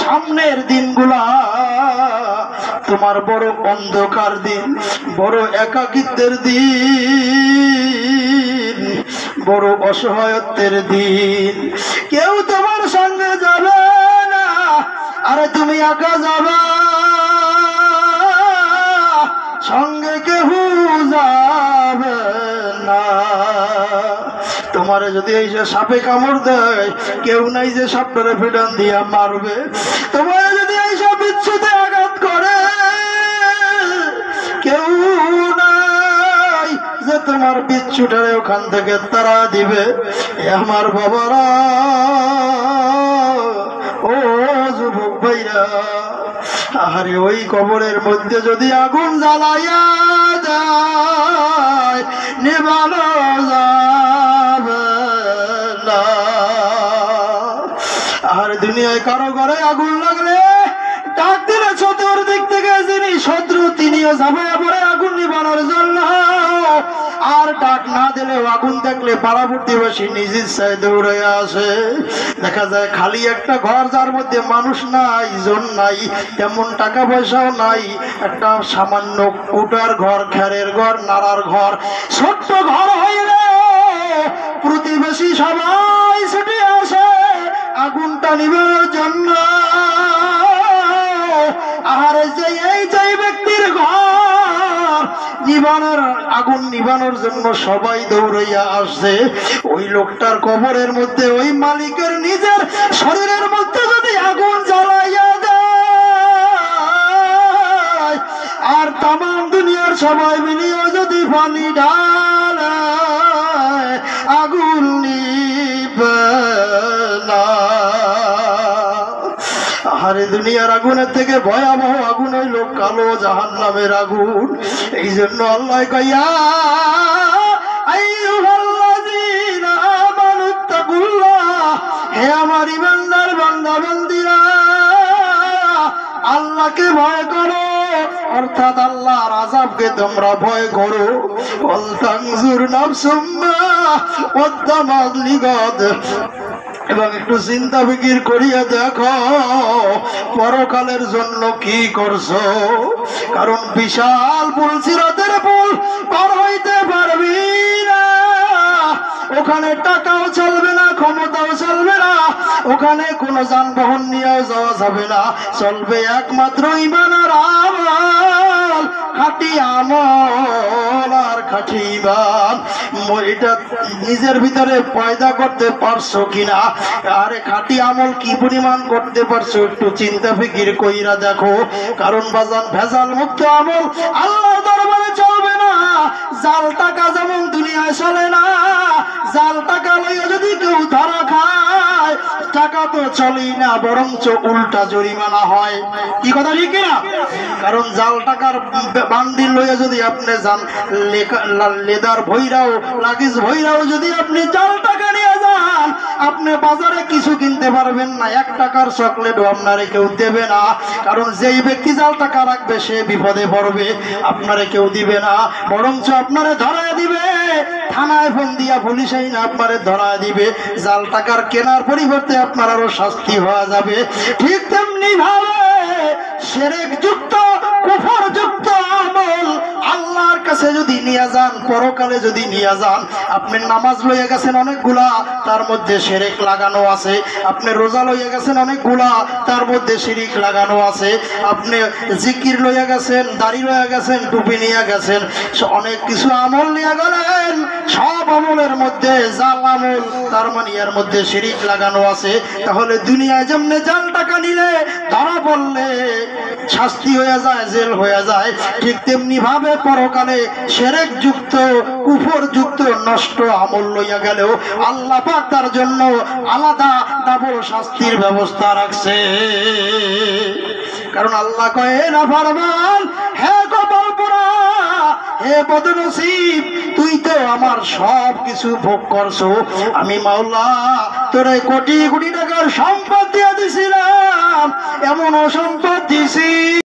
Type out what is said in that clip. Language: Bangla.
সামনের দিনগুলা তোমার বড় অন্ধকার দিন, বড় একাকিত্বের দিন, বড় অসহায়ত্বের দিন। কেউ তোমার সঙ্গে যাবে না, আরে তুমি একা যাবা, সঙ্গে কেউ যাবে না। তোমারে যদি এই যে সাপে কামড় দেয়, কেউ নাই যে সাপটারে ফিডান দিয়া মারবে। তোমারে যদি এই সব বিচ্ছুতে আঘাত করে, কেউ নাই যে তোমার বিচ্ছুটারে ওখান থেকে তারা দিবে। আমার বাবারা, ও যুবক ভাইরা, আরে ওই কবরের মধ্যে যদি আগুন জ্বালাইয়া যায়, নেভানো যাবে না। আর দুনিয়ায় কারো ঘরে আগুন লাগলে ডাক দিলে চতুর্দিক থেকে যিনি শত্রু তিনিও ঝাঁপাইয়া পড়ে আগুন নিবানোর জন্য। আর ডাক না দিলেও আগুন দেখলে পাড়া প্রতিবেশী নিজ ইচ্ছায় দৌড়ে আসে। দেখা যায় খালি একটা ঘর, যার মধ্যে মানুষ নাই, জন নাই, তেমন টাকা পয়সাও নাই, একটা সামান্য কুটার ঘর, খেরের ঘর, নাড়ার ঘর, ছোট্ট ঘর হইলে প্রতিবেশী সবাই ছুটে আসে আগুনটা নিবানোর জন্য। আর এই ব্যক্তির ঘর নিবানোর, আগুন নিবানোর জন্য সবাই দৌড়াইয়া আসছে, ওই লোকটার কবরের মধ্যে ওই মালিকের নিজের শরীরের মধ্যে যদি আগুন জ্বালাইয়া দেয়, আর তাম দুনিয়ার সবাই মিলিয়ে যদি পানি ঢালে, আগুন নিবে না। আরে দুনিয়ার আগুনের থেকে ভয়াবহ আগুন হইল কালো জাহান্নামের আগুন। এই জন্য আল্লাহ কইয়া, আইয়ুহাল্লাযীনা আমানুত্তাকুল্লাহ, হে আমার ইমানদার বান্দা বান্দীরা, আল্লাহকে ভয় করো, অর্থাৎ আল্লাহর আযাবকে তোমরা ভয় করো। ওয়াল তানজুর নাফসুম মা কদ্দামাত লিগাদ, এবং একটু চিন্তা ফিকির করিয়া দেখো পরকালের জন্য কি করছো। কারণ বিশাল পুল, সিরাতের পুল পার হইতে পারবি না, ওখানে টাকাও চলবে না, ক্ষমতাও চলবে না, ওখানে কোনো যানবাহন নিয়েও যাওয়া যাবে না, চলবে একমাত্র ঈমান আর আমল, খাঁটি আমল আর খাঁটি ঈমান। এটা নিজের ভিতরে পয়দা করতে পারছো কিনা, আরে খাঁটি আমল কি পরিমাণ করতে পারছো একটু চিন্তা ফিকির কইরা দেখো। কারণ বাজান ভেজাল মুক্ত আমল আল্লাহর দরবারে চলবে না। জাল টাকা যেমন দুনিয়ায় চলে না, জাল টাকা লইয়া যদি কেউ ধরা খায়, টাকা তো চলেই না, বরঞ্চ উল্টা জরিমানা হয়। কি কথা ঠিক না? কারণ জাল টাকার বান্ডিল লইয়া যদি আপনি যান, লেদার ভৈরাও, লাগেজ ভৈরাও যদি আপনি জাল টাকা নিয়ে যান, আপনি বাজারে কিছু কিনতে পারবেন না, 1 টাকার চকলেটও আপনারে কেউ দেবে না। কারণ যেই ব্যক্তি জাল টাকা রাখবে সে বিপদে পড়বে, আপনারে কেউ দিবে না, বরঞ্চ আপনারে ধরায় দিবে, থানায় ফোন দিয়া পুলিশ আইনা আপনারে ধরায় দিবে। জাল টাকার কেনার পরিবর্তে আপনার আরো শাস্তি হওয়া যাবে। ঠিক তেমনি ভাবে শিরক যুক্ত, কুফর যুক্ত আমল আল্লাহর কাছে যদি নিয়ে যান, পরকালে যদি নিয়ে যান, আপনি নামাজ লইয়া গেছেন অনেকগুলা, তার মধ্যে শিরক লাগানো আছে। আপনি রোজা লইয়া গেছেন অনেকগুলা, তার মধ্যে শিরক লাগানো আছে। আপনি জিকির লইয়া গেছেন, দাড়ি লইয়া গেছেন, টুপি নিয়ে গেছেন, অনেক কিছু আমল নিয়ে গেলেন, সব আমলের মধ্যে জাল আমল, তার মানে এর মধ্যে শিরক লাগানো আছে। তাহলে দুনিয়ায় যেমনে জাল টাকা নিলে ধরা পড়লে শাস্তি হয়ে যায়, জেল হয়ে যায়, ঠিক তেমনি ভাবে পরকালে শিরক যুক্ত, কুফর যুক্ত নষ্ট আমল লইয়া গেলেও আল্লাহ পাক তার জন্য আলাদা ডাবল শাস্তির ব্যবস্থা রাখছে। কারণ আল্লাহ কয়, না ফরমান, হে কপাল পোড়া, হে বদনসিব, তুই তো আমার সব কিছু ভোগ করছো, আমি মাওলা তোরে কোটি কোটি টাকার সম্পদ দিয়ে দিছিলাম, এমন সম্পদ দিছি